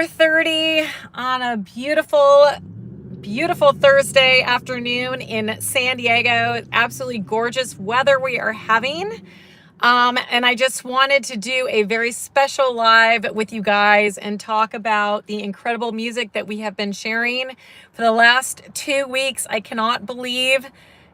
4:30 on a beautiful, beautiful Thursday afternoon in San Diego. Absolutely gorgeous weather we are having. And I just wanted to do a very special live with you guys and talk about the incredible music that we have been sharing for the last 2 weeks. I cannot believe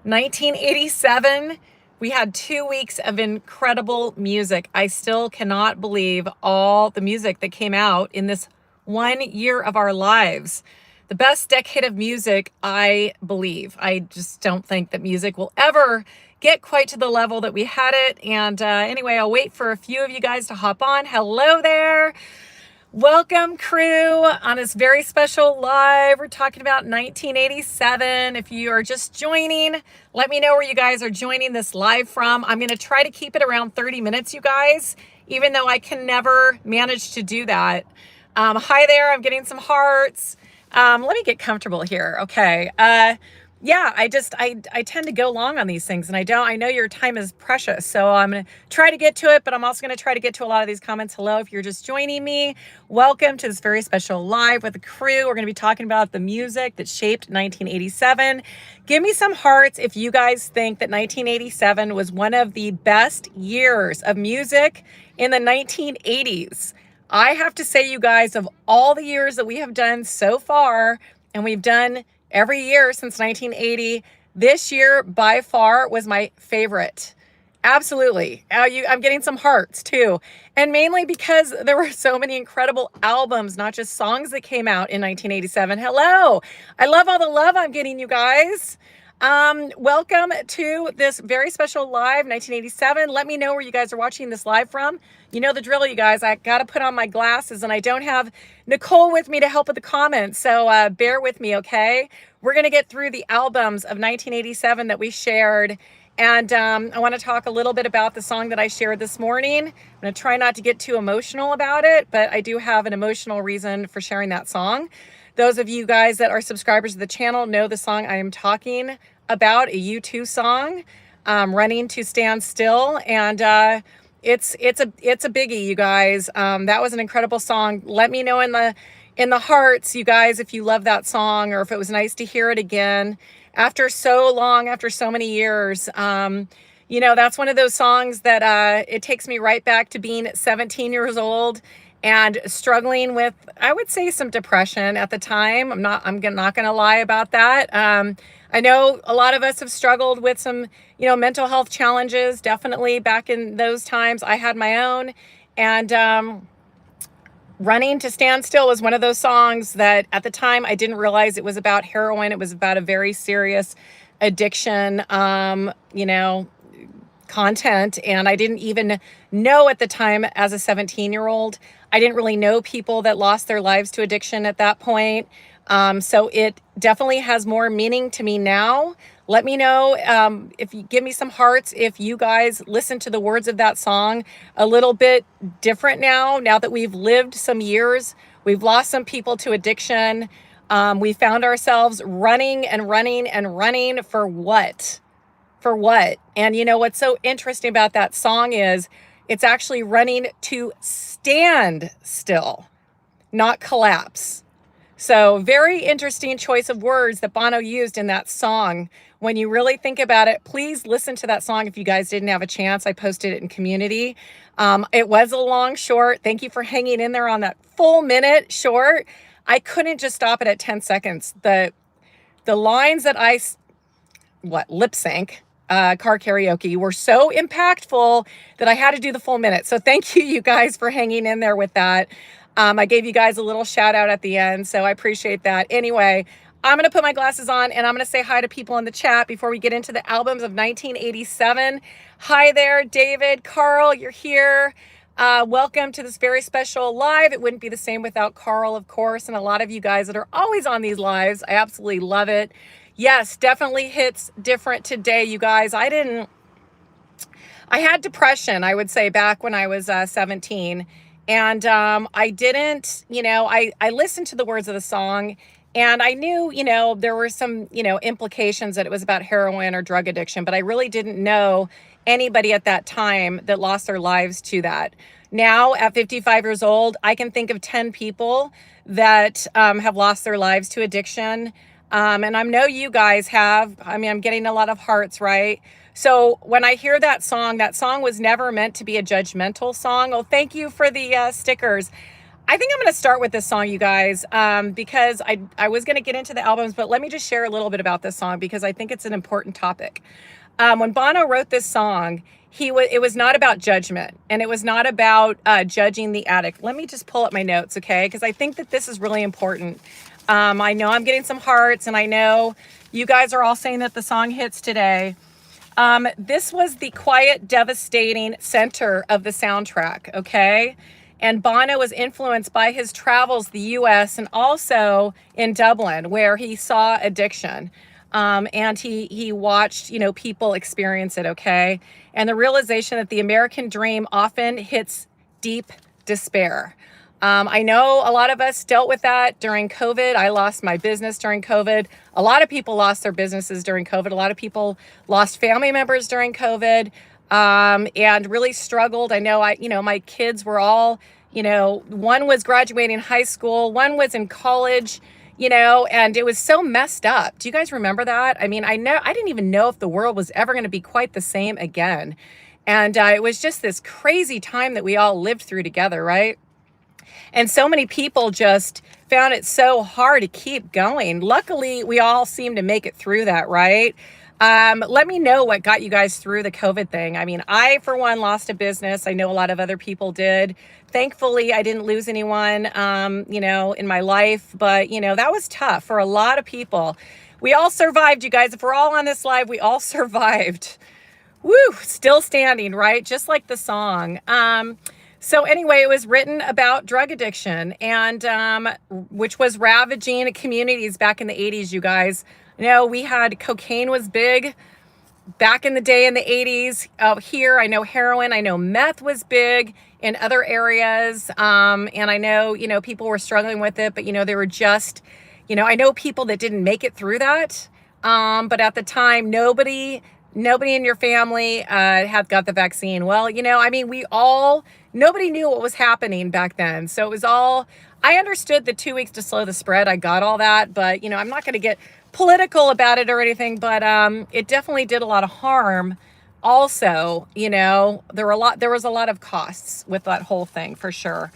1987. We had 2 weeks of incredible music. I still cannot believe all the music that came out in this 1 year of our lives. The best decade of music, I believe. I just don't think that music will ever get quite to the level that we had it. And anyway, I'll wait for a few of you guys to hop on. Hello there. Welcome, crew, on this very special live. We're talking about 1987. If you are just joining, let me know where you guys are joining this live from. I'm going to try to keep it around 30 minutes, you guys, even though I can never manage to do that. Hi there. I'm getting some hearts. Let me get comfortable here. Okay. Yeah, I tend to go long on these things, and I know your time is precious, so I'm going to try to get to it, but I'm also going to try to get to a lot of these comments. Hello, if you're just joining me, welcome to this very special live with the crew. We're going to be talking about the music that shaped 1987. Give me some hearts if you guys think that 1987 was one of the best years of music in the 1980s. I have to say, you guys, of all the years that we have done so far, and we've done every year since 1980, this year by far was my favorite. Absolutely. I'm getting some hearts too. And mainly because there were so many incredible albums, not just songs that came out in 1987. Hello. I love all the love I'm getting, you guys. Welcome to this very special live 1987. Let me know where you guys are watching this live from. You know the drill, you guys. I got to put on my glasses, and I don't have Nicole with me to help with the comments. So bear with me, okay? We're going to get through the albums of 1987 that we shared. And I want to talk a little bit about the song that I shared this morning. I'm going to try not to get too emotional about it, but I do have an emotional reason for sharing that song. Those of you guys that are subscribers to the channel know the song I am talking about, a U2 song, Running to Stand Still. And it's a biggie, you guys. That was an incredible song. Let me know in the hearts, you guys, if you love that song, or if it was nice to hear it again after so long, after so many years. That's one of those songs that it takes me right back to being 17 years old and struggling with, I would say, some depression at the time. I'm not going to lie about that. I know a lot of us have struggled with some, mental health challenges. Definitely back in those times, I had my own. And Running to Stand Still was one of those songs that at the time I didn't realize it was about heroin. It was about a very serious addiction, content. And I didn't even know at the time, as a 17-year-old, I didn't really know people that lost their lives to addiction at that point. So it definitely has more meaning to me now. Let me know if you give me some hearts, if you guys listen to the words of that song a little bit different now that we've lived some years. We've lost some people to addiction. We found ourselves running and running and running for what? For what? And what's so interesting about that song is it's actually running to stand still, not collapse. So very interesting choice of words that Bono used in that song. When you really think about it, please listen to that song if you guys didn't have a chance. I posted it in community. It was a long short. Thank you for hanging in there on that full minute short. I couldn't just stop it at 10 seconds. The lines that I lip sync, car karaoke, were so impactful that I had to do the full minute. So thank you guys for hanging in there with that. I gave you guys a little shout out at the end, so I appreciate that. Anyway, I'm going to put my glasses on and I'm going to say hi to people in the chat before we get into the albums of 1987. Hi there, David, Carl, you're here. Welcome to this very special live. It wouldn't be the same without Carl, of course, and a lot of you guys that are always on these lives. I absolutely love it. Yes, definitely hits different today, you guys. I had depression, I would say, back when I was 17. And I didn't, I listened to the words of the song, and I knew, there were some, implications that it was about heroin or drug addiction, but I really didn't know anybody at that time that lost their lives to that. Now at 55 years old, I can think of 10 people that have lost their lives to addiction. And I know you guys have. I mean, I'm getting a lot of hearts, right? So when I hear that song was never meant to be a judgmental song. Oh, thank you for the stickers. I think I'm going to start with this song, you guys, because I was going to get into the albums, but let me just share a little bit about this song because I think it's an important topic. When Bono wrote this song, it was not about judgment, and it was not about judging the addict. Let me just pull up my notes, okay? Because I think that this is really important. I know I'm getting some hearts, and I know you guys are all saying that the song hits today. This was the quiet, devastating center of the soundtrack, okay? And Bono was influenced by his travels the US and also in Dublin, where he saw addiction. And he watched, people experience it, okay? And the realization that the American dream often hits deep despair. I know a lot of us dealt with that during COVID. I lost my business during COVID. A lot of people lost their businesses during COVID. A lot of people lost family members during COVID, and really struggled. I know my kids were all, one was graduating high school, one was in college, and it was so messed up. Do you guys remember that? I mean, I didn't even know if the world was ever going to be quite the same again. And it was just this crazy time that we all lived through together, right? And so many people just found it so hard to keep going. Luckily, we all seem to make it through that, right? Let me know what got you guys through the COVID thing. I mean, I, for one, lost a business. I know a lot of other people did. Thankfully, I didn't lose anyone, in my life. But, that was tough for a lot of people. We all survived, you guys. If we're all on this live, we all survived. Woo, still standing, right? Just like the song. So anyway, it was written about drug addiction, and which was ravaging communities back in the 80s, you guys. We had cocaine was big back in the day in the 80s. Here, I know heroin, I know meth was big in other areas. And I know, people were struggling with it, but, they were just, I know people that didn't make it through that. But at the time, nobody in your family had got the vaccine. Well, nobody knew what was happening back then. So it was I understood the 2 weeks to slow the spread. I got all that, but, I'm not going to get political about it or anything, but it definitely did a lot of harm. Also, there was a lot of costs with that whole thing for sure.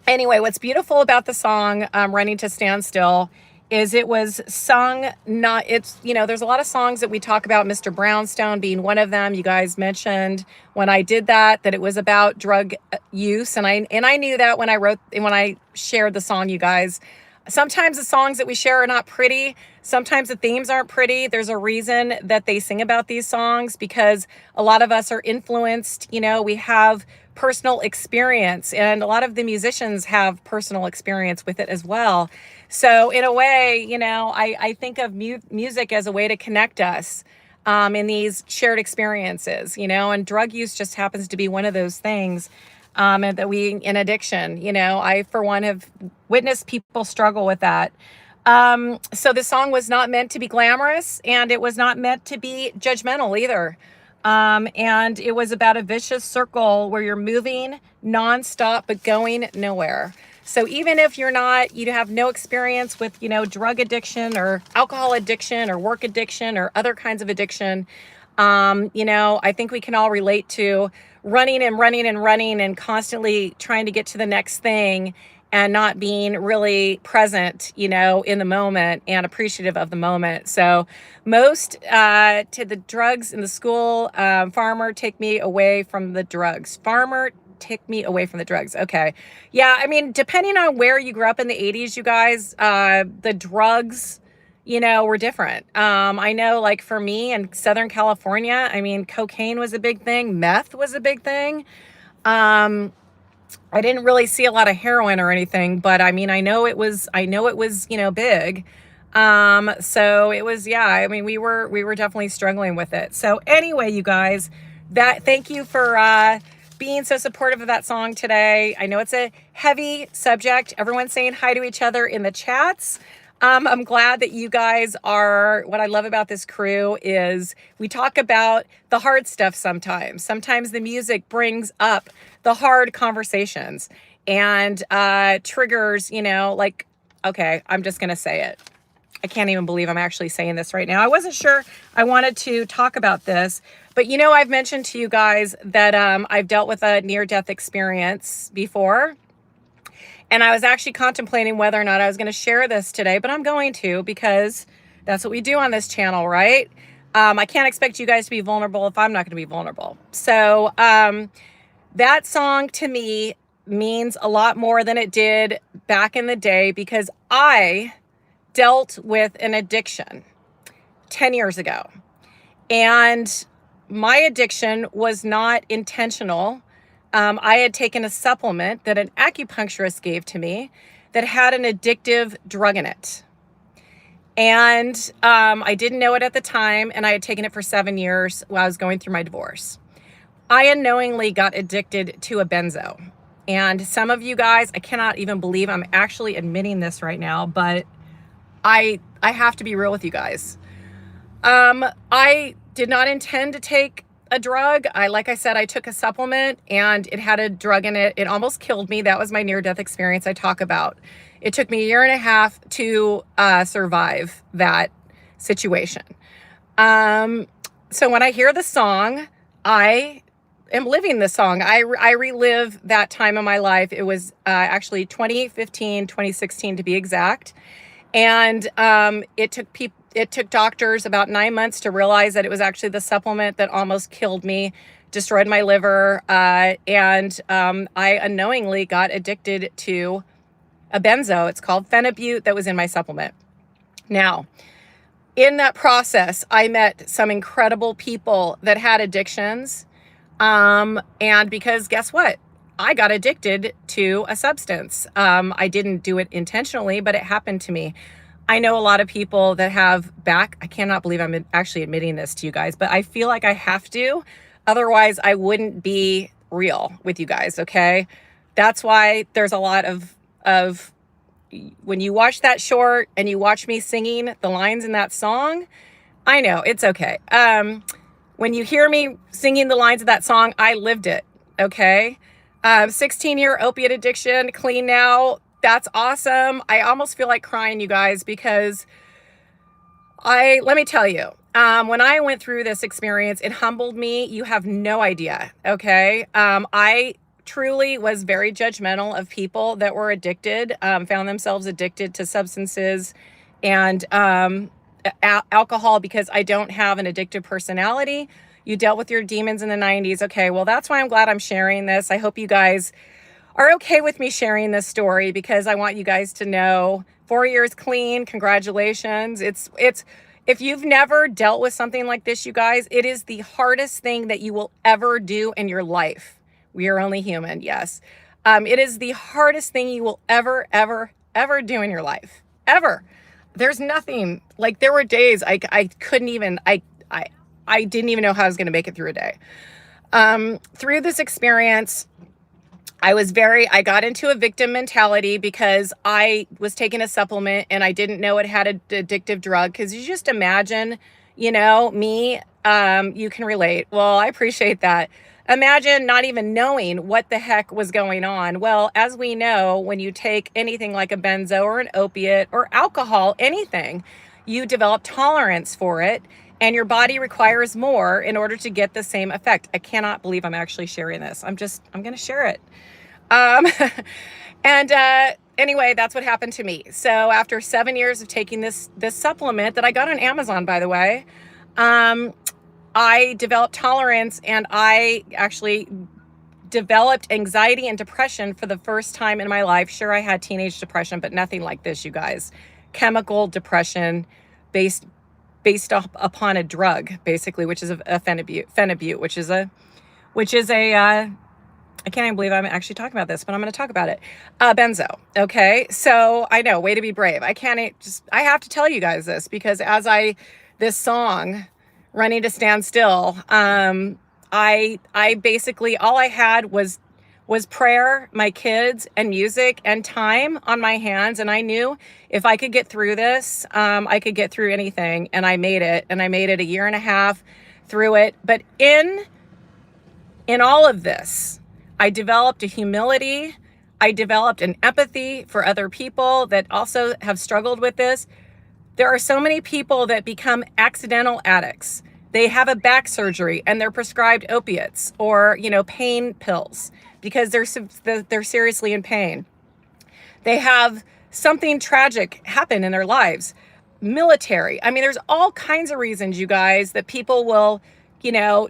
Anyway, what's beautiful about the song, Running to Stand Still, is it was sung there's a lot of songs that we talk about, Mr. Brownstone being one of them. You guys mentioned when I did that it was about drug use. And I knew that when I shared the song, you guys. Sometimes the songs that we share are not pretty. Sometimes the themes aren't pretty. There's a reason that they sing about these songs, because a lot of us are influenced. We have personal experience, and a lot of the musicians have personal experience with it as well. So in a way, I think of music as a way to connect us in these shared experiences, and drug use just happens to be one of those things. And that in addiction, I, for one, have witnessed people struggle with that. So the song was not meant to be glamorous, and it was not meant to be judgmental either. And it was about a vicious circle where you're moving nonstop, but going nowhere. So even if you have no experience with, drug addiction or alcohol addiction or work addiction or other kinds of addiction, I think we can all relate to running and constantly trying to get to the next thing and not being really present, in the moment and appreciative of the moment. So most to the drugs in the school, farmer, take me away from the drugs. Farmer, take me away from the drugs. Okay. Yeah. I mean, depending on where you grew up in the 80s, you guys, the drugs, were different. I know, like for me in Southern California, I mean, cocaine was a big thing. Meth was a big thing. I didn't really see a lot of heroin or anything, but I mean, I know it was, big. So it was, yeah, I mean, we were definitely struggling with it. So anyway, you guys, thank you for, being so supportive of that song today. I know it's a heavy subject. Everyone's saying hi to each other in the chats. I'm glad that you guys are, what I love about this crew is we talk about the hard stuff sometimes. Sometimes the music brings up the hard conversations and triggers, like, okay, I'm just going to say it. I can't even believe I'm actually saying this right now. I wasn't sure I wanted to talk about this, but I've mentioned to you guys that I've dealt with a near-death experience before. And I was actually contemplating whether or not I was going to share this today, but I'm going to because that's what we do on this channel, right? I can't expect you guys to be vulnerable if I'm not going to be vulnerable. So that song to me means a lot more than it did back in the day because I dealt with an addiction 10 years ago. And my addiction was not intentional. I had taken a supplement that an acupuncturist gave to me that had an addictive drug in it. And I didn't know it at the time, and I had taken it for 7 years while I was going through my divorce. I unknowingly got addicted to a benzo. And some of you guys, I cannot even believe I'm actually admitting this right now, but I have to be real with you guys. I did not intend to take a drug. Like I said, I took a supplement and it had a drug in it. It almost killed me. That was my near-death experience I talk about. It took me a year and a half to survive that situation. So when I hear the song, I am living the song. I relive that time in my life. It was actually 2015, 2016 to be exact. And it took doctors about 9 months to realize that it was actually the supplement that almost killed me, destroyed my liver, and I unknowingly got addicted to a benzo. It's called phenibut that was in my supplement. Now, in that process, I met some incredible people that had addictions, and because guess what? I got addicted to a substance. I didn't do it intentionally, but it happened to me. I know a lot of people that have I cannot believe I'm actually admitting this to you guys, but I feel like I have to. Otherwise, I wouldn't be real with you guys, okay? That's why there's a lot of when you watch that short and you watch me singing the lines in that song, I know, it's okay. When you hear me singing the lines of that song, I lived it, okay? 16-year opiate addiction, clean now. That's awesome. I almost feel like crying, you guys, because let me tell you, when I went through this experience, it humbled me. You have no idea. Okay. I truly was very judgmental of people that were addicted, found themselves addicted to substances and, alcohol because I don't have an addictive personality. You dealt with your demons in the 90s. Okay. Well, that's why I'm glad I'm sharing this. I hope you guys are okay with me sharing this story because I want you guys to know 4 years clean. Congratulations. It's if you've never dealt with something like this, you guys, it is the hardest thing that you will ever do in your life. We are only human. Yes. It is the hardest thing you will ever do in your life. Ever. There's nothing like there were days I couldn't even, I didn't even know how I was going to make it through a day. Through this experience, I got into a victim mentality because I was taking a supplement and I didn't know it had an addictive drug. Cause you just imagine, me, you can relate. Well, I appreciate that. Imagine not even knowing what the heck was going on. Well, as we know, when you take anything like a benzo or an opiate or alcohol, anything, you develop tolerance for it and your body requires more in order to get the same effect. I cannot believe I'm actually sharing this. I'm going to share it. Anyway, that's what happened to me. So after 7 years of taking this supplement that I got on Amazon, by the way, I developed tolerance and I actually developed anxiety and depression for the first time in my life. Sure, I had teenage depression, but nothing like this, you guys. Chemical depression based upon a drug, basically, which is a phenibut, which is a I can't even believe I'm actually talking about this, but I'm going to talk about it. Benzo. Okay. So I know, way to be brave. I have to tell you guys this because this song, Running to Stand Still, I basically, all I had was was prayer, my kids, and music, and time on my hands. And I knew if I could get through this, I could get through anything. And I made it. And I made it a year and a half through it. But in all of this, I developed a humility. I developed an empathy for other people that also have struggled with this. There are so many people that become accidental addicts. They have a back surgery and they're prescribed opiates or, pain pills because they're seriously in pain. They have something tragic happen in their lives. Military. I mean, there's all kinds of reasons, you guys, that people will,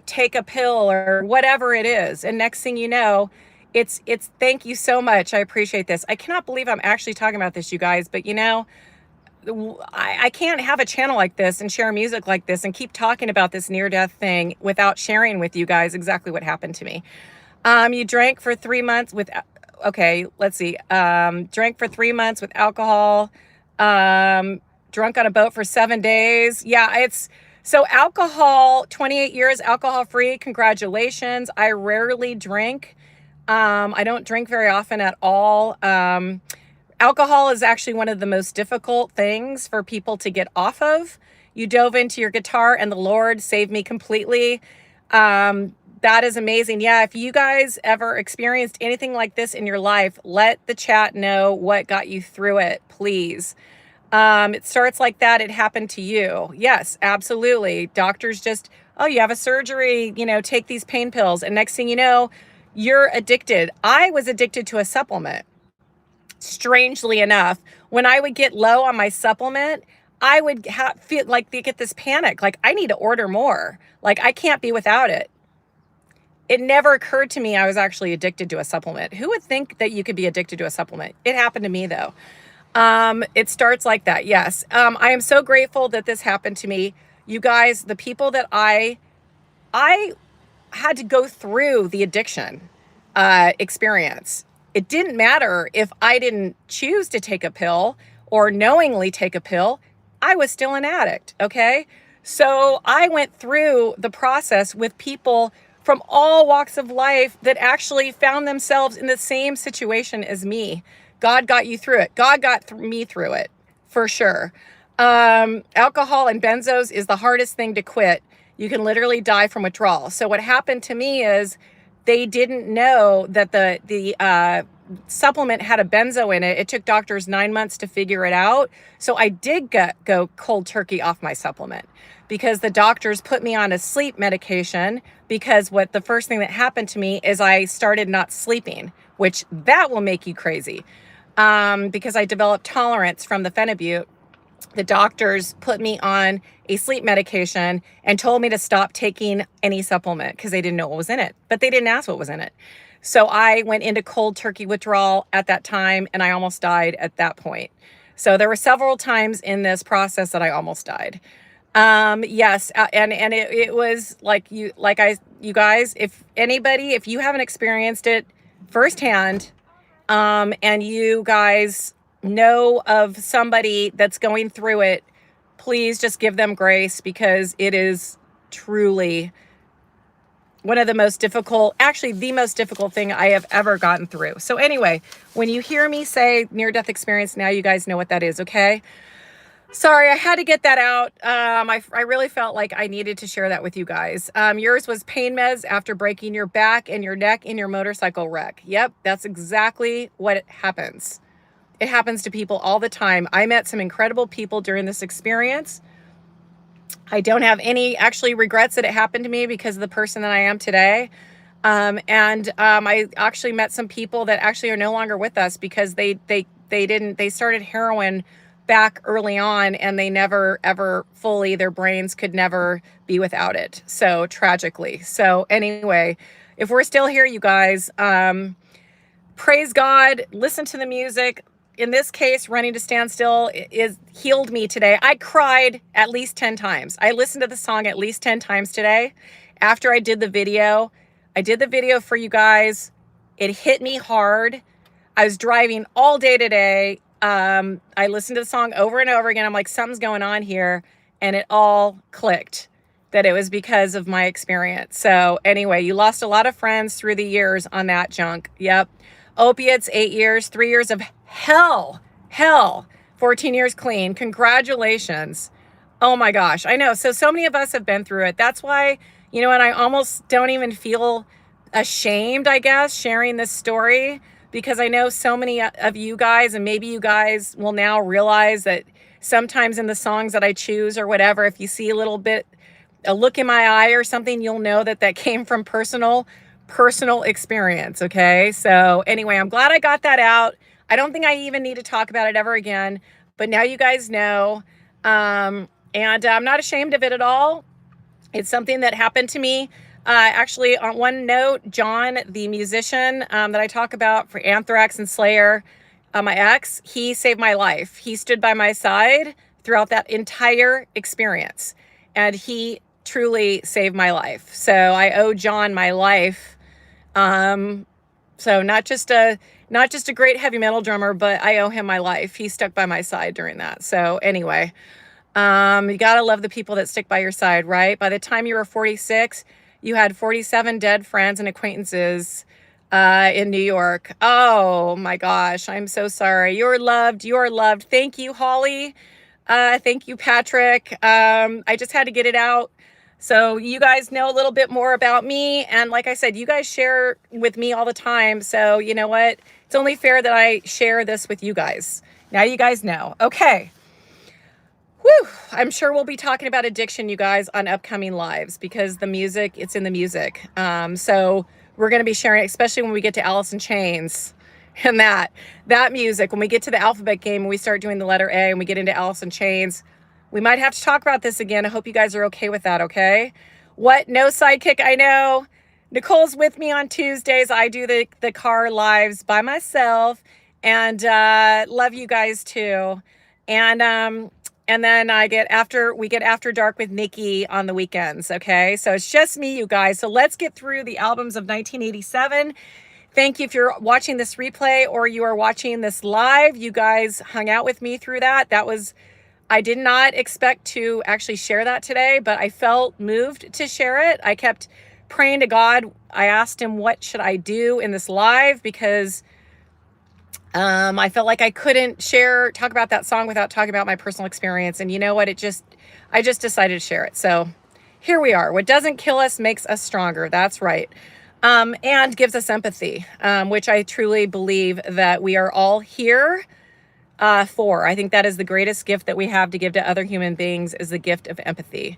take a pill or whatever it is. And next thing you know, it's thank you so much. I appreciate this. I cannot believe I'm actually talking about this, you guys, but I can't have a channel like this and share music like this and keep talking about this near-death thing without sharing with you guys exactly what happened to me. You drank for 3 months with, okay, let's see. Drank for 3 months with alcohol. Drunk on a boat for 7 days. Yeah, so alcohol, 28 years alcohol-free. Congratulations. I rarely drink. I don't drink very often at all. Alcohol is actually one of the most difficult things for people to get off of. You dove into your guitar and the Lord saved me completely. That is amazing. Yeah, if you guys ever experienced anything like this in your life, let the chat know what got you through it, please. It starts like that. It happened to you. Yes, absolutely. Doctors just, oh, you have a surgery, take these pain pills. And next thing you know, you're addicted. I was addicted to a supplement. Strangely enough, when I would get low on my supplement, I would feel like they get this panic, like I need to order more. Like I can't be without it. It never occurred to me I was actually addicted to a supplement. Who would think that you could be addicted to a supplement? It happened to me though. It starts like that. Yes. I am so grateful that this happened to me. You guys, the people that I had to go through the addiction experience. It didn't matter if I didn't choose to take a pill or knowingly take a pill. I was still an addict. Okay. So I went through the process with people from all walks of life that actually found themselves in the same situation as me. God got you through it. God got me through it for sure. Alcohol and benzos is the hardest thing to quit. You can literally die from withdrawal. So what happened to me is they didn't know that the supplement had a benzo in it. It took doctors 9 months to figure it out. So I did go cold turkey off my supplement because the doctors put me on a sleep medication because the first thing that happened to me is I started not sleeping, which that will make you crazy. Because I developed tolerance from the phenibut. The doctors put me on a sleep medication and told me to stop taking any supplement because they didn't know what was in it, but they didn't ask what was in it. So I went into cold turkey withdrawal at that time and I almost died at that point. So there were several times in this process that I almost died. Yes. And it was you guys, if you haven't experienced it firsthand, and you guys know of somebody that's going through it, please just give them grace because it is truly one of the most difficult, actually the most difficult thing I have ever gotten through. So anyway, when you hear me say near-death experience, now you guys know what that is, okay? Sorry, I had to get that out. I really felt like I needed to share that with you guys. Yours was pain meds after breaking your back and your neck in your motorcycle wreck. Yep, that's exactly what happens. It happens to people all the time. I met some incredible people during this experience. I don't have any actually regrets that it happened to me because of the person that I am today. I actually met some people that actually are no longer with us because they started heroin back early on and they never ever fully, their brains could never be without it. So tragically. So anyway, if we're still here, you guys, praise God, listen to the music. In this case, Running to Stand Still is healed me today. I cried at least 10 times. I listened to the song at least 10 times today. After I did the video for you guys. It hit me hard. I was driving all day today. I listened to the song over and over again. I'm like, something's going on here. And it all clicked. that it was because of my experience. So anyway, you lost a lot of friends through the years on that junk. Yep. Opiates, 8 years, 3 years of hell, 14 years clean. Congratulations. Oh my gosh. I know. So many of us have been through it. That's why, and I almost don't even feel ashamed, I guess, sharing this story, because I know so many of you guys, and maybe you guys will now realize that sometimes in the songs that I choose or whatever, if you see a look in my eye or something, you'll know that came from personal experience. Okay. So anyway, I'm glad I got that out. I don't think I even need to talk about it ever again, but now you guys know. And I'm not ashamed of it at all. It's something that happened to me. Actually, on one note, John, the musician that I talk about for Anthrax and Slayer, my ex, he saved my life. He stood by my side throughout that entire experience, and he truly saved my life. So I owe John my life. So not just a great heavy metal drummer, but I owe him my life. He stuck by my side during that. So anyway, you gotta love the people that stick by your side, right? By the time you were 46, you had 47 dead friends and acquaintances in New York. Oh my gosh, I'm so sorry. You're loved. You are loved. Thank you, Holly. Thank you, Patrick. I just had to get it out, so you guys know a little bit more about me. And like I said, you guys share with me all the time. So you know what? It's only fair that I share this with you guys. Now you guys know. Okay. Whew, I'm sure we'll be talking about addiction, you guys, on upcoming lives, because the music, it's in the music. So we're going to be sharing, especially when we get to Alice in Chains and that music. When we get to the alphabet game and we start doing the letter A and we get into Alice in Chains, we might have to talk about this again. I hope you guys are okay with that, okay? What? No sidekick, I know. Nicole's with me on Tuesdays. I do the car lives by myself, and love you guys too. And then we get After Dark with Nikki on the weekends, okay? So it's just me, you guys. So let's get through the albums of 1987. Thank you if you're watching this replay or you are watching this live. You guys hung out with me through that. I did not expect to actually share that today, but I felt moved to share it. I kept praying to God. I asked him, what should I do in this live? Because I felt like I couldn't talk about that song without talking about my personal experience. And you know what? I just decided to share it. So here we are. What doesn't kill us makes us stronger. That's right. And gives us empathy, which I truly believe that we are all here for. I think that is the greatest gift that we have to give to other human beings, is the gift of empathy.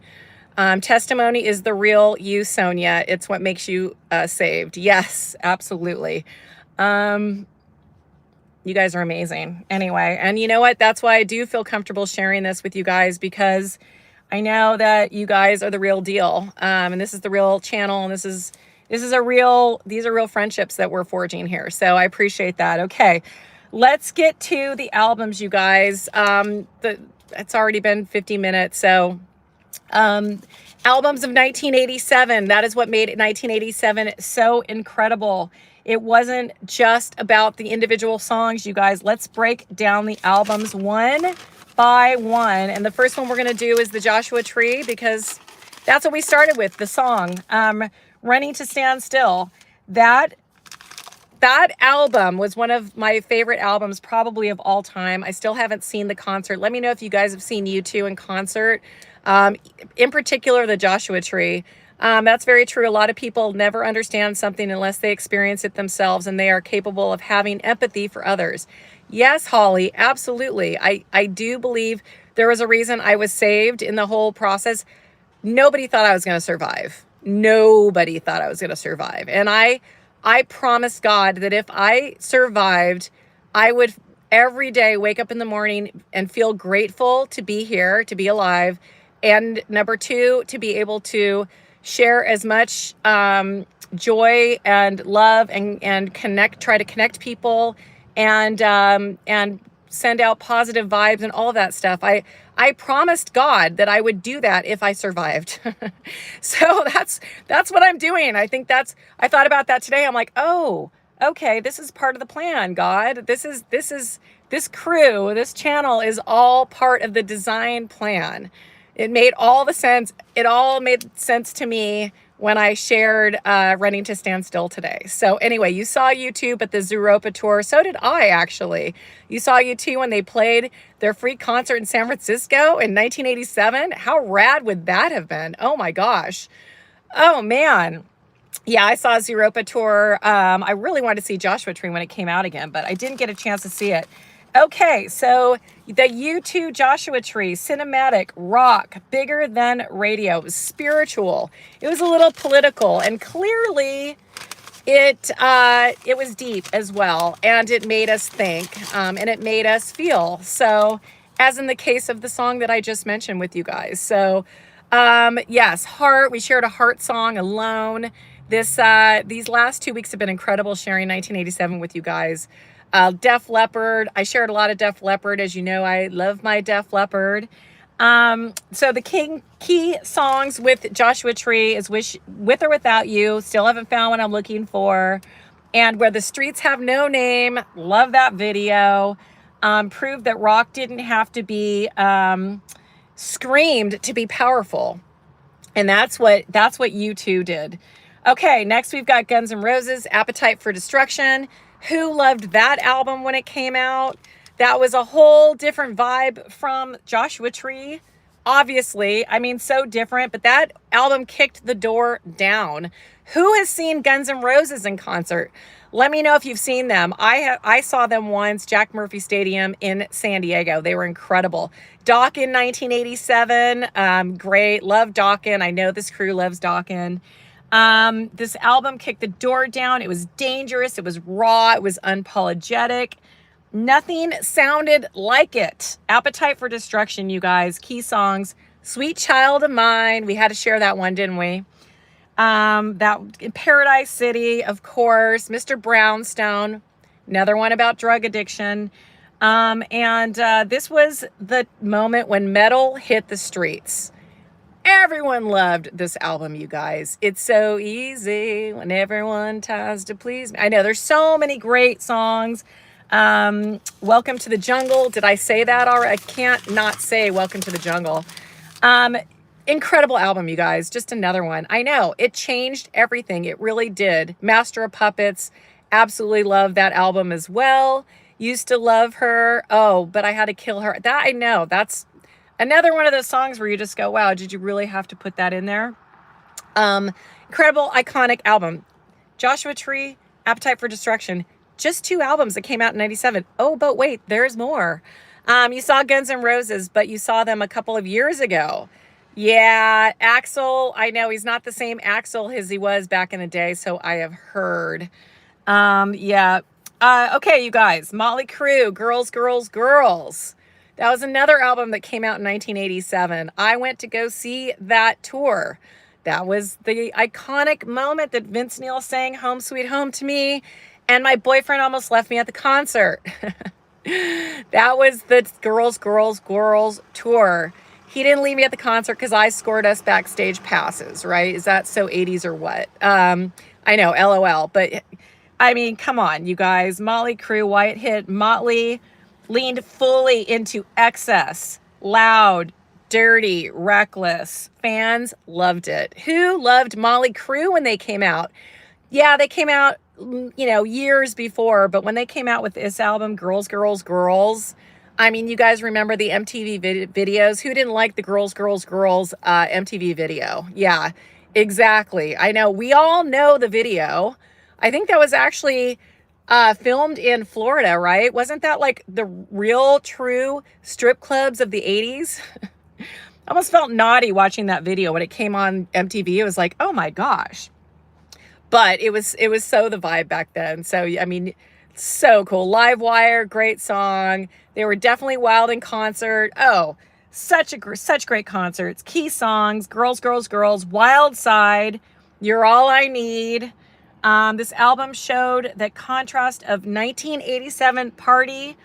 Testimony is the real you, Sonia. It's what makes you saved. Yes, absolutely. You guys are amazing. Anyway, and you know what? That's why I do feel comfortable sharing this with you guys, because I know that you guys are the real deal. And this is the real channel, and these are real friendships that we're forging here. So I appreciate that. Okay. Let's get to the albums, you guys. It's already been 50 minutes. So, albums of 1987. That is what made 1987 so incredible. It wasn't just about the individual songs, you guys. Let's break down the albums one by one. And the first one we're going to do is the Joshua Tree, because that's what we started with, the song, Running to Stand Still. That album was one of my favorite albums, probably of all time. I still haven't seen the concert. Let me know if you guys have seen U2 in concert. In particular, the Joshua Tree. That's very true. A lot of people never understand something unless they experience it themselves, and they are capable of having empathy for others. Yes, Holly, absolutely. I do believe there was a reason I was saved in the whole process. Nobody thought I was going to survive. Nobody thought I was going to survive. And I promised God that if I survived, I would every day wake up in the morning and feel grateful to be here, to be alive. And number two, to be able to share as much joy and love and try to connect people and send out positive vibes and all of that stuff. I promised God that I would do that if I survived. So that's what I'm doing. I thought about that today. I'm like, oh, okay, this is part of the plan, God. This crew, this channel is all part of the design plan. It made all the sense. It all made sense to me when I shared Running to Stand Still today. So anyway, you saw U2 at the Zooropa tour. So did I, actually. You saw U2 when they played their free concert in San Francisco in 1987. How rad would that have been? Oh my gosh. Oh man. Yeah, I saw Zooropa tour. I really wanted to see Joshua Tree when it came out again, but I didn't get a chance to see it. Okay, so the U2 Joshua Tree, cinematic, rock, bigger than radio. It was spiritual. It was a little political, and clearly it was deep as well, and it made us think, and it made us feel. So, as in the case of the song that I just mentioned with you guys. So, yes, heart. We shared a heart song, Alone. These last 2 weeks have been incredible, sharing 1987 with you guys. Def Leppard. I shared a lot of Def Leppard. As you know, I love my Def Leppard. So the key songs with Joshua Tree is Wish, With or Without You. Still haven't found what I'm looking for. And Where the Streets Have No Name. Love that video. Proved that rock didn't have to be screamed to be powerful. And that's what U2 did. Okay, next we've got Guns N' Roses, Appetite for Destruction. Who loved that album when it came out? That was a whole different vibe from Joshua Tree. Obviously, I mean, so different, but that album kicked the door down. Who has seen Guns N' Roses in concert? Let me know if you've seen them. I saw them once, Jack Murphy Stadium in San Diego. They were incredible. Dokken 1987, great. Love Dokken. I know this crew loves Dokken. This album kicked the door down. It was dangerous. It was raw. It was unapologetic. Nothing sounded like it. Appetite for Destruction, you guys. Key songs. Sweet Child of Mine. We had to share that one, didn't we? That Paradise City, of course. Mr. Brownstone. Another one about drug addiction. This was the moment when metal hit the streets. Everyone loved this album, you guys. It's so easy when everyone tries to please me. I know there's so many great songs. Welcome to the Jungle. Did I say that already? I can't not say Welcome to the Jungle. Incredible album, you guys. Just another one. I know it changed everything. It really did. Master of Puppets. Absolutely love that album as well. Used to love her. Oh, but I had to kill her. That I know. That's another one of those songs where you just go, wow, did you really have to put that in there? Incredible, iconic album. Joshua Tree, Appetite for Destruction. Just 2 albums that came out in 97. Oh, but wait, there's more. You saw Guns N' Roses, but you saw them a couple of years ago. Yeah, Axl, I know he's not the same Axl as he was back in the day, so I have heard. Yeah. Okay, you guys. Motley Crue, Girls, Girls, Girls. That was another album that came out in 1987. I went to go see that tour. That was the iconic moment that Vince Neil sang Home Sweet Home to me, and my boyfriend almost left me at the concert. That was the Girls, Girls, Girls tour. He didn't leave me at the concert because I scored us backstage passes, right? Is that so 80s or what? I know, LOL. But, I mean, come on, you guys. Motley Crue, Wyatt hit. Motley leaned fully into excess, loud, dirty, reckless. Fans loved it. Who loved Motley Crue when they came out? Yeah, they came out, years before, but when they came out with this album, Girls, Girls, Girls, I mean, you guys remember the MTV videos? Who didn't like the Girls, Girls, Girls MTV video? Yeah, exactly. I know. We all know the video. I think that was actually filmed in Florida, right? Wasn't that like the real true strip clubs of the 80s? I almost felt naughty watching that video when it came on MTV. It was like, oh my gosh. But it was so the vibe back then. So, I mean, so cool. Live Wire, great song. They were definitely wild in concert. Oh, such great concerts. Key songs, Girls, Girls, Girls, Wild Side, You're All I Need. This album showed the contrast of 1987 party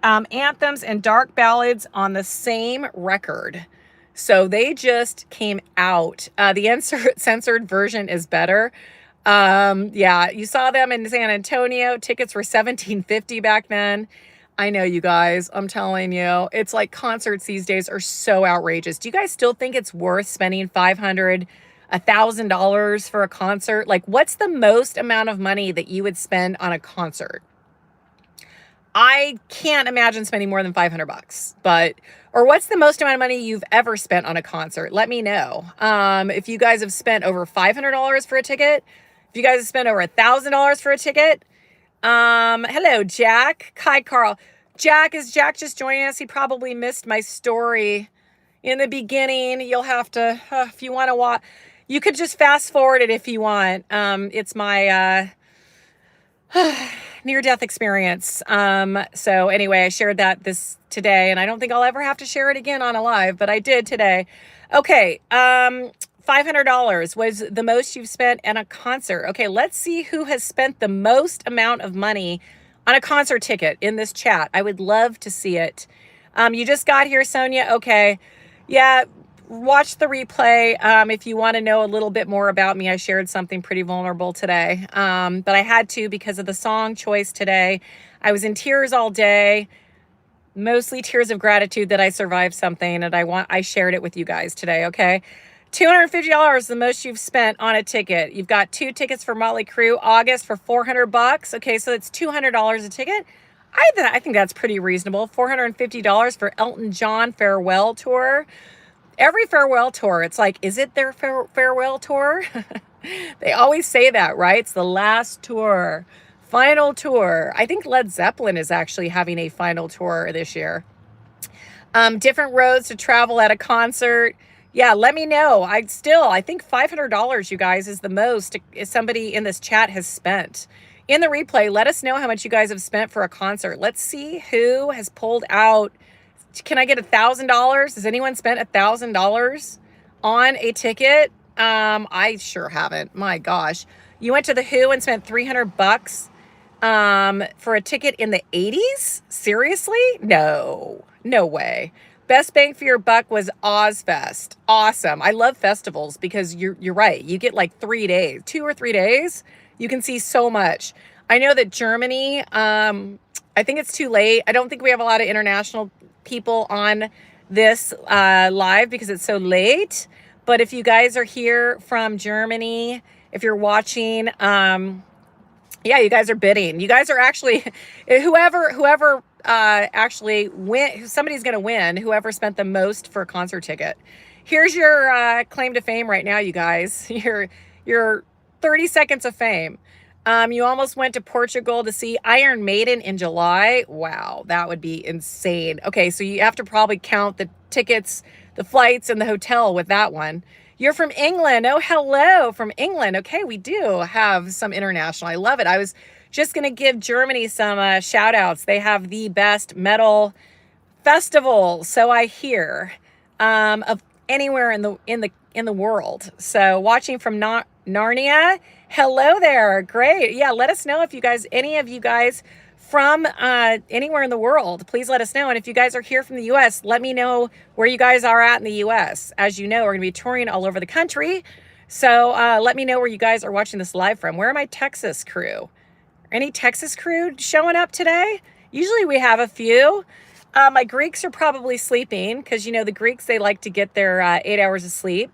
anthems and dark ballads on the same record. So they just came out. The uncensored version is better. Yeah, you saw them in San Antonio. Tickets were $17.50 back then. I know, you guys. I'm telling you, it's like concerts these days are so outrageous. Do you guys still think it's worth spending $1,000 for a concert? Like, what's the most amount of money that you would spend on a concert? I can't imagine spending more than 500 bucks, but, or what's the most amount of money you've ever spent on a concert? Let me know. If you guys have spent over $500 for a ticket, if you guys have spent over $1,000 for a ticket. Hello, Jack. Hi, Carl. Is Jack just joining us? He probably missed my story in the beginning. You'll have to, if you want to watch, you could just fast forward it if you want. It's my, near-death experience. So anyway, I shared that this today, and I don't think I'll ever have to share it again on a live, but I did today. Okay, $500 was the most you've spent at a concert. Okay, let's see who has spent the most amount of money on a concert ticket in this chat. I would love to see it. You just got here, Sonia. Okay, yeah. Watch the replay if you want to know a little bit more about me. I shared something pretty vulnerable today, but I had to because of the song choice today. I was in tears all day, mostly tears of gratitude that I survived something, and I shared it with you guys today. Okay, $250, the most you've spent on a ticket. You've got 2 tickets for Motley Crue, August, for 400 bucks. Okay, so that's $200 a ticket. I think that's pretty reasonable. $450 for Elton John farewell tour. Every farewell tour, it's like, is it their farewell tour? They always say that, right? It's the last tour, final tour. I think Led Zeppelin is actually having a final tour this year. Different roads to travel at a concert. Yeah, let me know. I think $500, you guys, is the most somebody in this chat has spent. In the replay, let us know how much you guys have spent for a concert. Let's see who has pulled out. Can I get $1,000? Has anyone spent $1,000 on a ticket? I sure haven't. My gosh. You went to the Who and spent 300 bucks for a ticket in the 80s? Seriously? No way. Best bang for your buck was Ozfest. Awesome. I love festivals because you're right. You get like 3 days, 2 or 3 days. You can see so much. I know that Germany, I think it's too late. I don't think we have a lot of international people on this live because it's so late. But if you guys are here from Germany, if you're watching, yeah, you guys are bidding. You guys are actually, whoever actually win, somebody's going to win, whoever spent the most for a concert ticket. Here's your claim to fame right now, you guys. Your 30 seconds of fame. You almost went to Portugal to see Iron Maiden in July. Wow, that would be insane. Okay, so you have to probably count the tickets, the flights, and the hotel with that one. You're from England. Oh, hello, from England. Okay, we do have some international. I love it. I was just going to give Germany some shout outs. They have the best metal festival, so I hear, of anywhere in the world. So watching from Narnia. Hello there. Great. Yeah, let us know if you guys, any of you guys from anywhere in the world, please let us know. And if you guys are here from the US, let me know where you guys are at in the US. As you know, we're going to be touring all over the country. So let me know where you guys are watching this live from. Where are my Texas crew? Any Texas crew showing up today? Usually we have a few. My Greeks are probably sleeping because, you know, the Greeks, they like to get their 8 hours of sleep.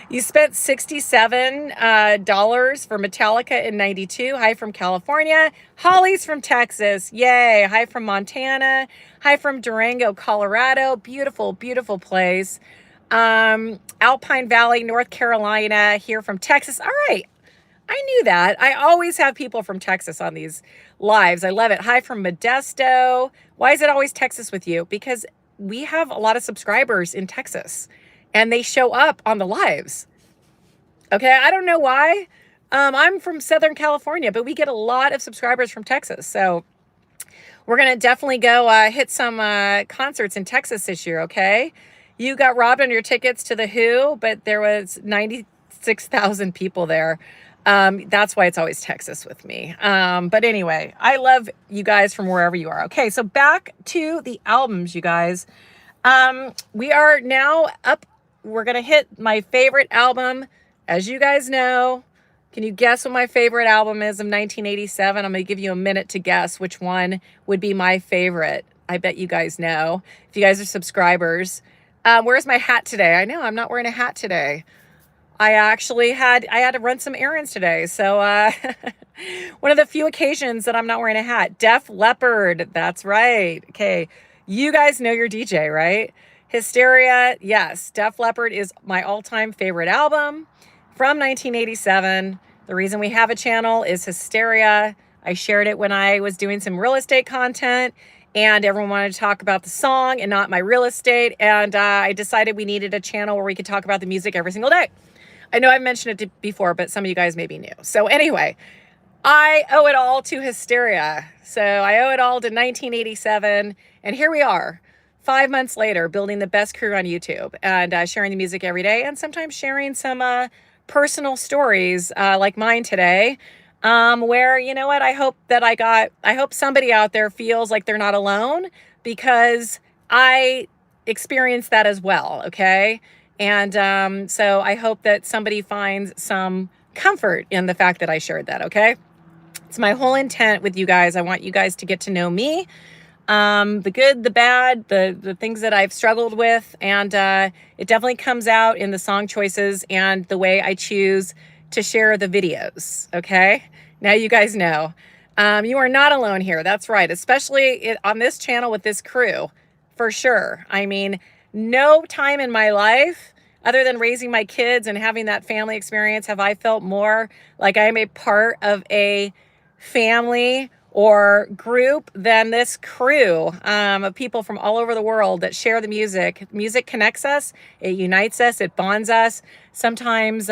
You spent $67 for Metallica in 92. Hi from California. Holly's from Texas. Yay. Hi from Montana. Hi from Durango, Colorado. Beautiful, beautiful place. Alpine Valley, North Carolina. Here from Texas. All right. I knew that. I always have people from Texas on these lives. I love it. Hi from Modesto. Why is it always Texas with you? Because we have a lot of subscribers in Texas. And they show up on the lives. Okay, I don't know why. I'm from Southern California, but we get a lot of subscribers from Texas. So we're going to definitely go hit some concerts in Texas this year, okay? You got robbed on your tickets to the Who, but there was 96,000 people there. That's why it's always Texas with me. But anyway, I love you guys from wherever you are. Okay, so back to the albums, you guys. We are now up. We're going to hit my favorite album, as you guys know. Can you guess what my favorite album is of 1987? I'm going to give you a minute to guess which one would be my favorite. I bet you guys know if you guys are subscribers. Where's my hat today? I know I'm not wearing a hat today. I had to run some errands today. So one of the few occasions that I'm not wearing a hat. Def Leppard. That's right. Okay. You guys know your DJ, right? Hysteria. Yes. Def Leppard is my all-time favorite album from 1987. The reason we have a channel is Hysteria. I shared it when I was doing some real estate content, and everyone wanted to talk about the song and not my real estate. And I decided we needed a channel where we could talk about the music every single day. I know I've mentioned it before, but some of you guys may be new. So anyway, I owe it all to Hysteria. So I owe it all to 1987. And here we are, 5 months later, building the best crew on YouTube and sharing the music every day, and sometimes sharing some personal stories like mine today, where, you know what, I hope somebody out there feels like they're not alone, because I experienced that as well, okay? And so I hope that somebody finds some comfort in the fact that I shared that, okay? It's my whole intent with you guys. I want you guys to get to know me, the good, the bad, the things that I've struggled with. And it definitely comes out in the song choices and the way I choose to share the videos, okay? Now you guys know. You are not alone here. That's right. Especially on this channel with this crew, for sure. I mean, no time in my life, other than raising my kids and having that family experience, have I felt more like I'm a part of a family or group than this crew of people from all over the world that share the music. Music connects us, it unites us, it bonds us. Sometimes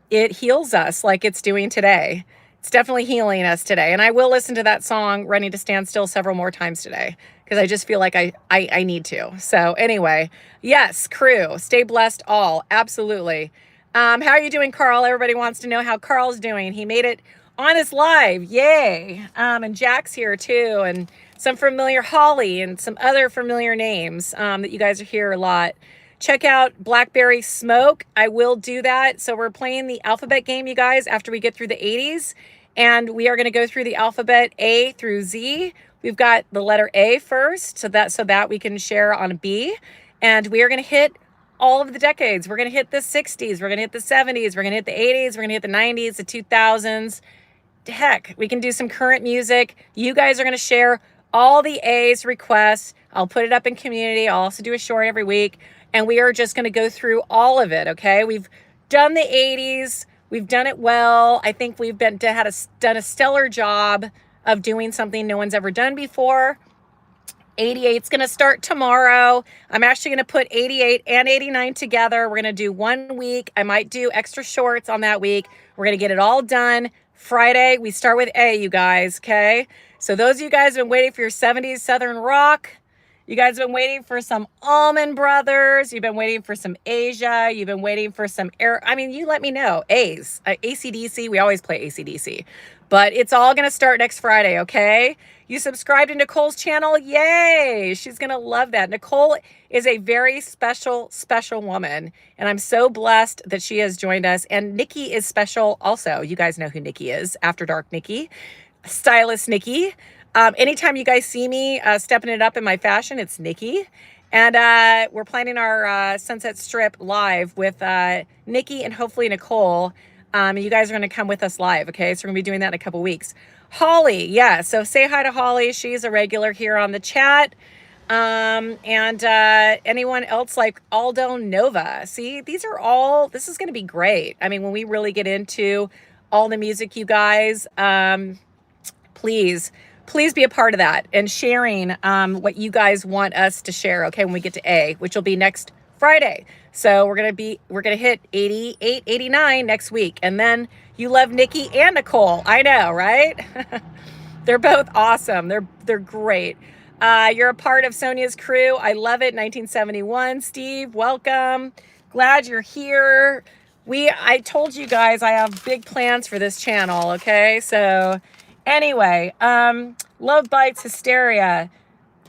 it heals us like it's doing today. It's definitely healing us today. And I will listen to that song, Running to Stand Still, several more times today, because I just feel like I need to. So anyway, yes, crew, stay blessed all. Absolutely. How are you doing, Carl? Everybody wants to know how Carl's doing. He made it on his live. Yay. And Jack's here too. And some familiar Holly and some other familiar names that you guys are here a lot. Check out Blackberry Smoke. I will do that. So we're playing the alphabet game, you guys, after we get through the 80s. And we are going to go through the alphabet A through Z. We've got the letter A first, so that we can share on B. And we are going to hit all of the decades. We're going to hit the 60s. We're going to hit the 70s. We're going to hit the 80s. We're going to hit the 90s, the 2000s. Heck, we can do some current music. You guys are going to share all the A's requests. I'll put it up in community. I'll also do a short every week. And we are just going to go through all of it, okay? We've done the 80s. We've done it well. I think we've done a stellar job of doing something no one's ever done before. 88's going to start tomorrow. I'm actually going to put 88 and 89 together. We're going to do 1 week. I might do extra shorts on that week. We're going to get it all done. Friday, we start with A, you guys, okay? So those of you guys have been waiting for your 70s Southern rock. You guys have been waiting for some Allman Brothers. You've been waiting for some Asia. You've been waiting for some air. I mean, you let me know. A's. AC/DC. We always play AC/DC. But it's all going to start next Friday, okay? You subscribe to Nicole's channel? Yay! She's going to love that. Nicole is a very special, special woman. And I'm so blessed that she has joined us. And Nikki is special also. You guys know who Nikki is. After Dark Nikki. Stylist Nikki. Anytime you guys see me stepping it up in my fashion, it's Nikki. And we're planning our Sunset Strip live with Nikki and hopefully Nicole. You guys are going to come with us live, okay? So we're going to be doing that in a couple weeks. Holly, yeah. So say hi to Holly. She's a regular here on the chat. And anyone else like Aldo Nova. See, this is going to be great. I mean, when we really get into all the music, you guys, please be a part of that and sharing what you guys want us to share, okay, when we get to A, which will be next Friday. So we're going to hit 88, 89 next week. And then you love Nikki and Nicole. I know, right? They're both awesome. They're great. You're a part of Sonia's crew. I love it. 1971. Steve, welcome. Glad you're here. I told you guys I have big plans for this channel, okay? So anyway, Love Bites, Hysteria,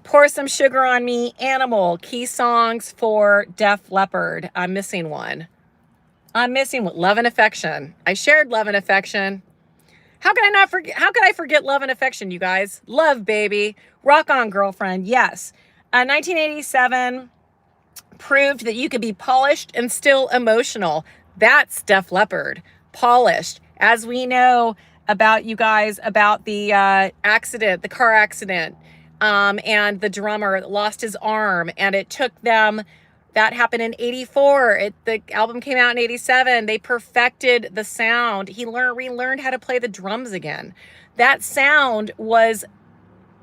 Pour Some Sugar on Me, Animal, key songs for Def Leppard. I'm missing one. I'm missing Love and Affection. I shared Love and Affection. How could I not forget? How could I forget Love and Affection, you guys? Love, baby. Rock on, girlfriend. Yes. 1987 proved that you could be polished and still emotional. That's Def Leppard. Polished. As we know about you guys, about the accident, the car accident, and the drummer lost his arm, and it took them. That happened in 84. The album came out in 87. They perfected the sound. He relearned how to play the drums again. That sound was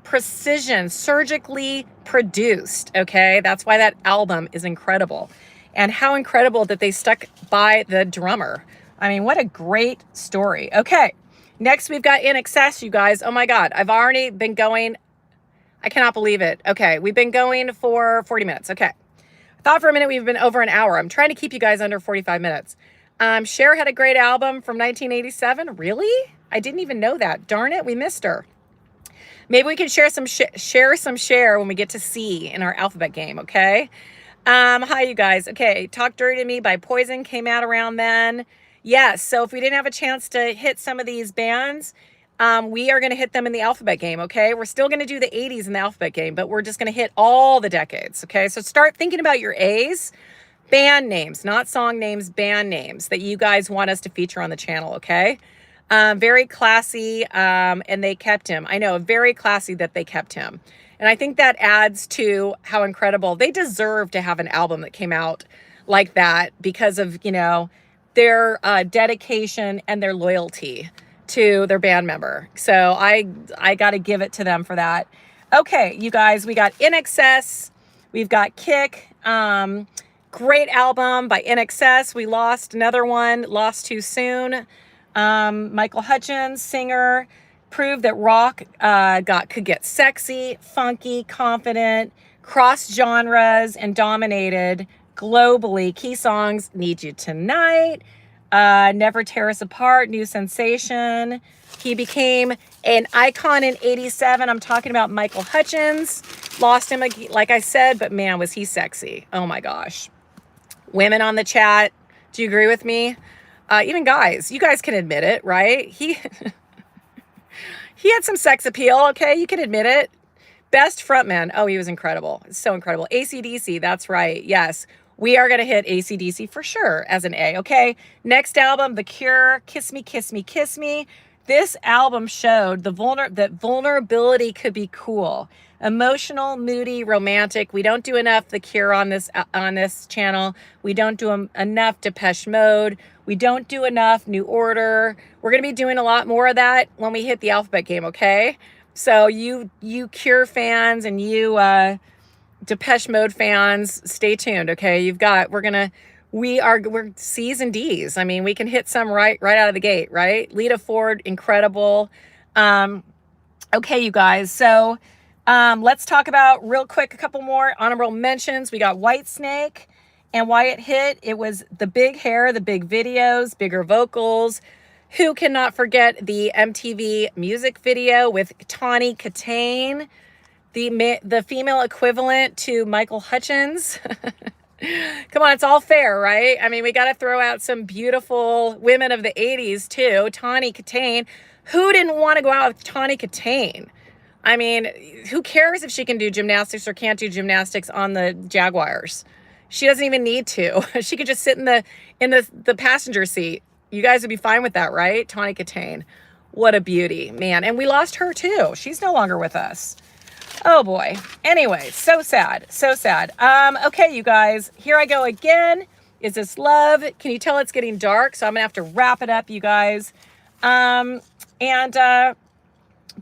precision, surgically produced, okay? That's why that album is incredible. And how incredible that they stuck by the drummer. I mean, what a great story. Okay, next we've got In Excess, you guys. Oh my God, I've already been going. I cannot believe it. Okay, we've been going for 40 minutes. Okay. I thought for a minute we've been over an hour. I'm trying to keep you guys under 45 minutes. Cher had a great album from 1987. Really? I didn't even know that. Darn it, we missed her. Maybe we can share some Cher when we get to C in our alphabet game, okay? Hi, you guys. Okay, Talk Dirty to Me by Poison came out around then. Yes, so if we didn't have a chance to hit some of these bands, we are going to hit them in the alphabet game, okay? We're still going to do the 80s in the alphabet game, but we're just going to hit all the decades, okay? So start thinking about your A's, band names, not song names, band names that you guys want us to feature on the channel, okay? Very classy, and they kept him. I know, very classy that they kept him. And I think that adds to how incredible. They deserve to have an album that came out like that because of, you know, their dedication and their loyalty to their band member. So I got to give it to them for that. Okay, you guys, we got In Excess. We've got Kick. Great album by In Excess. We lost another one, Lost Too Soon. Michael Hutchence, singer, proved that rock could get sexy, funky, confident, cross genres, and dominated globally. Key songs: Need You Tonight, Never Tear Us Apart, New Sensation. He became an icon in 87. I'm talking about Michael Hutchence. Lost him, like I said, but man, was he sexy. Oh my gosh. Women on the chat, do you agree with me? Even guys, you guys can admit it, right? He had some sex appeal, okay? You can admit it. Best frontman. Oh, he was incredible. So incredible. AC/DC, that's right. Yes, we are going to hit AC/DC for sure as an A, okay? Next album, The Cure, Kiss Me, Kiss Me, Kiss Me. This album showed that vulnerability could be cool. Emotional, moody, romantic. We don't do enough The Cure on this channel. We don't do enough Depeche Mode. We don't do enough New Order. We're going to be doing a lot more of that when we hit the alphabet game, okay? So you Cure fans and you Depeche Mode fans, stay tuned, okay? We're C's and D's. I mean, we can hit some right out of the gate, right? Lita Ford, incredible. Okay, you guys. So let's talk about real quick a couple more honorable mentions. We got Whitesnake. And why it hit, it was the big hair, the big videos, bigger vocals. Who cannot forget the MTV music video with Tawny Katane, the female equivalent to Michael Hutchence? Come on, it's all fair, right? I mean, we got to throw out some beautiful women of the 80s too. Tawny Katane. Who didn't want to go out with Tawny Katane? I mean, who cares if she can do gymnastics or can't do gymnastics on the Jaguars? She doesn't even need to. She could just sit in the passenger seat. You guys would be fine with that, right? Tawny Katane. What a beauty, man. And we lost her too. She's no longer with us. Oh boy. Anyway, so sad. So sad. Okay, you guys, here I go again. Is This Love? Can you tell it's getting dark? So I'm gonna have to wrap it up, you guys.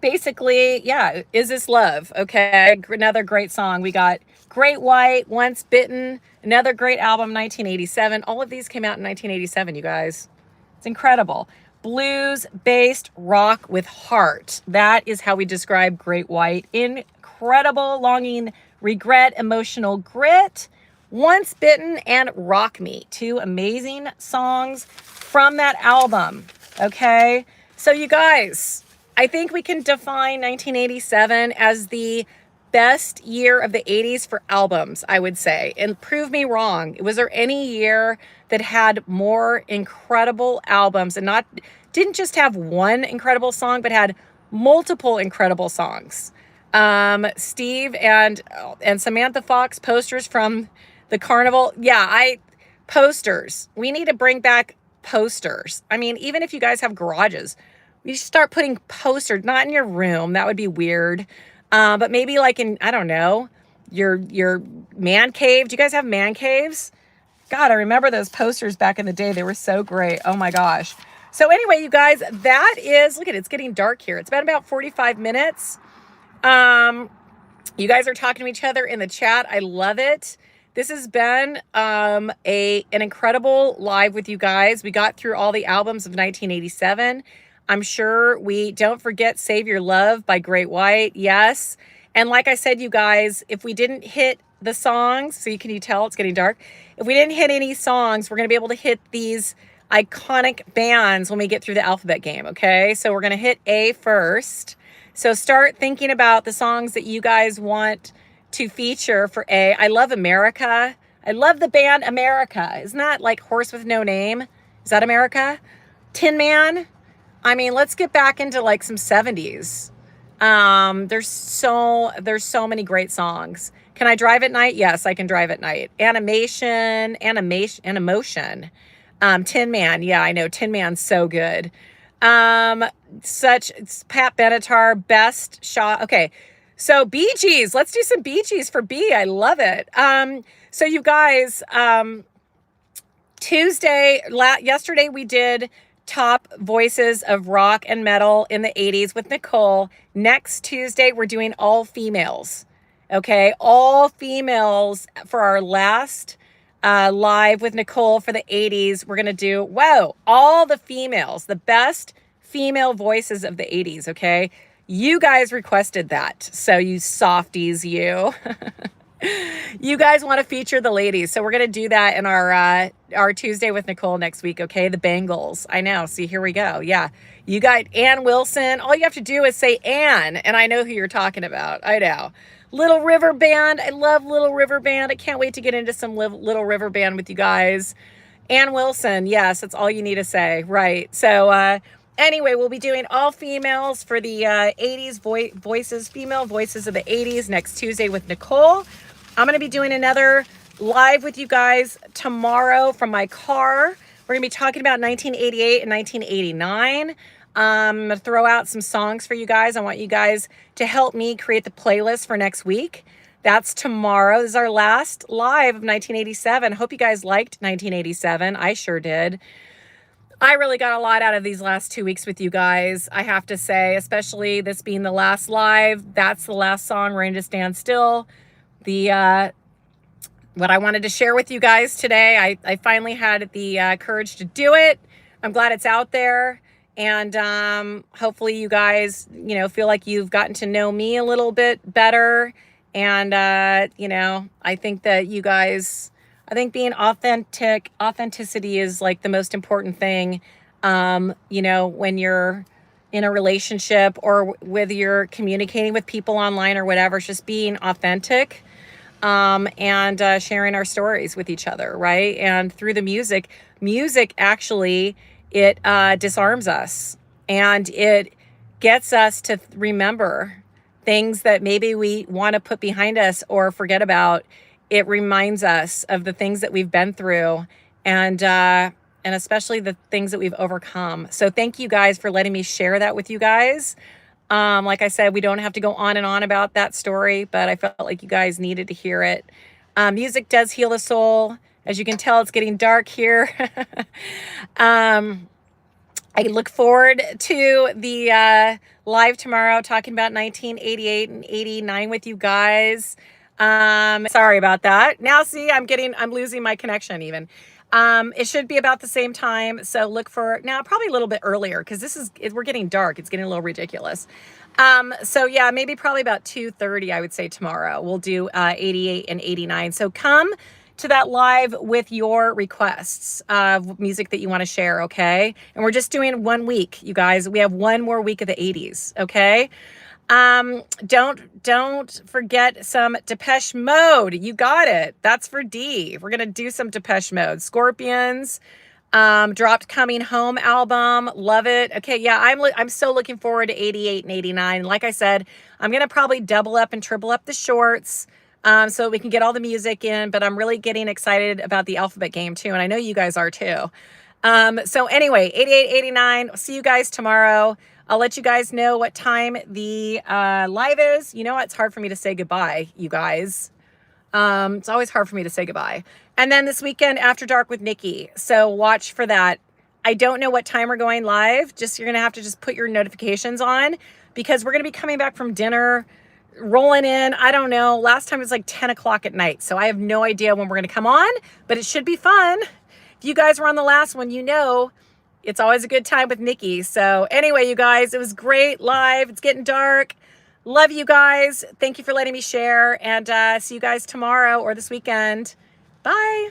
Basically, yeah, Is This Love? Okay, another great song. We got Great White, Once Bitten, another great album, 1987. All of these came out in 1987, you guys. It's incredible. Blues-based rock with heart. That is how we describe Great White. Incredible, longing, regret, emotional grit. Once Bitten and Rock Me. Two amazing songs from that album. Okay, so you guys, I think we can define 1987 as the best year of the 80s for albums, I would say. And prove me wrong. Was there any year that had more incredible albums and didn't just have one incredible song, but had multiple incredible songs? Steve and Samantha Fox posters from the carnival. Yeah, posters. We need to bring back posters. I mean, even if you guys have garages, you should start putting posters, not in your room. That would be weird. But maybe like in, I don't know, your man cave. Do you guys have man caves? God, I remember those posters back in the day. They were so great. Oh my gosh. So anyway, you guys, that is, look at it, it's getting dark here. It's been about 45 minutes. You guys are talking to each other in the chat. I love it. This has been an incredible live with you guys. We got through all the albums of 1987. I'm sure we don't forget Save Your Love by Great White. Yes. And like I said, you guys, if we didn't hit the songs, so you tell it's getting dark. If we didn't hit any songs, we're going to be able to hit these iconic bands when we get through the alphabet game. Okay. So we're going to hit A first. So start thinking about the songs that you guys want to feature for A. I love America. I love the band America. Isn't that like Horse with No Name? Is that America? Tin Man. I mean, let's get back into like some 70s. There's so many great songs. Can I drive at night? Yes, I can drive at night. Animation, and emotion. Tin Man. Yeah, I know. Tin Man's so good. It's Pat Benatar, best shot. Okay. So Bee Gees, let's do some Bee Gees for B. I love it. So you guys, yesterday we did top voices of rock and metal in the 80s with Nicole. Next Tuesday, we're doing all females. Okay. All females for our last live with Nicole for the 80s. We're going to do, all the females, the best female voices of the 80s. Okay. You guys requested that. So you softies, you. You guys want to feature the ladies. So we're going to do that in our Tuesday with Nicole next week. Okay. The Bangles. I know. See, here we go. Yeah. You got Ann Wilson. All you have to do is say Ann, and I know who you're talking about. I know. Little River Band. I love Little River Band. I can't wait to get into some Little River Band with you guys. Ann Wilson. Yes. That's all you need to say. Right. So, anyway, we'll be doing all females for the 80s voices, female voices of the 80s next Tuesday with Nicole. I'm going to be doing another live with you guys tomorrow from my car. We're going to be talking about 1988 and 1989. I'm going to throw out some songs for you guys. I want you guys to help me create the playlist for next week. That's tomorrow. This is our last live of 1987. Hope you guys liked 1987. I sure did. I really got a lot out of these last 2 weeks with you guys, I have to say, especially this being the last live. That's the last song, Rain to Stand Still. What I wanted to share with you guys today, I finally had the courage to do it. I'm glad it's out there. And hopefully you guys, feel like you've gotten to know me a little bit better. And, I think that you guys... I think being authenticity is like the most important thing, when you're in a relationship or whether you're communicating with people online or whatever. It's just being authentic and sharing our stories with each other, right? And through the music actually, it disarms us and it gets us to remember things that maybe we want to put behind us or forget about. It reminds us of the things that we've been through and especially the things that we've overcome. So thank you guys for letting me share that with you guys. Like I said, we don't have to go on and on about that story, but I felt like you guys needed to hear it. Music does heal the soul. As you can tell, it's getting dark here. I look forward to the live tomorrow talking about 1988 and 89 with you guys. Sorry about that. Now see, I'm losing my connection even. It should be about the same time. So look for now, probably a little bit earlier because we're getting dark. It's getting a little ridiculous. So yeah, maybe probably about 2:30, I would say tomorrow we'll do, 88 and 89. So come to that live with your requests of music that you want to share. Okay. And we're just doing 1 week, you guys. We have one more week of the 80s. Okay. Don't forget some Depeche Mode. You got it. That's for D. We're gonna do some Depeche Mode. Scorpions dropped Coming Home album. Love it. Okay, yeah, I'm so looking forward to 88 and 89. Like I said, I'm gonna probably double up and triple up the shorts. So we can get all the music in, but I'm really getting excited about the alphabet game too, and I know you guys are too. So anyway, 88, 89. See you guys tomorrow. I'll let you guys know what time the live is. You know, it's hard for me to say goodbye, you guys. It's always hard for me to say goodbye. And then this weekend, After Dark with Nikki. So watch for that. I don't know what time we're going live. You're going to have to just put your notifications on because we're going to be coming back from dinner, rolling in. I don't know. Last time it was like 10 o'clock at night. So I have no idea when we're going to come on, but it should be fun. If you guys were on the last one, you know it's always a good time with Nikki. So anyway, you guys, it was great live. It's getting dark. Love you guys. Thank you for letting me share, and see you guys tomorrow or this weekend. Bye.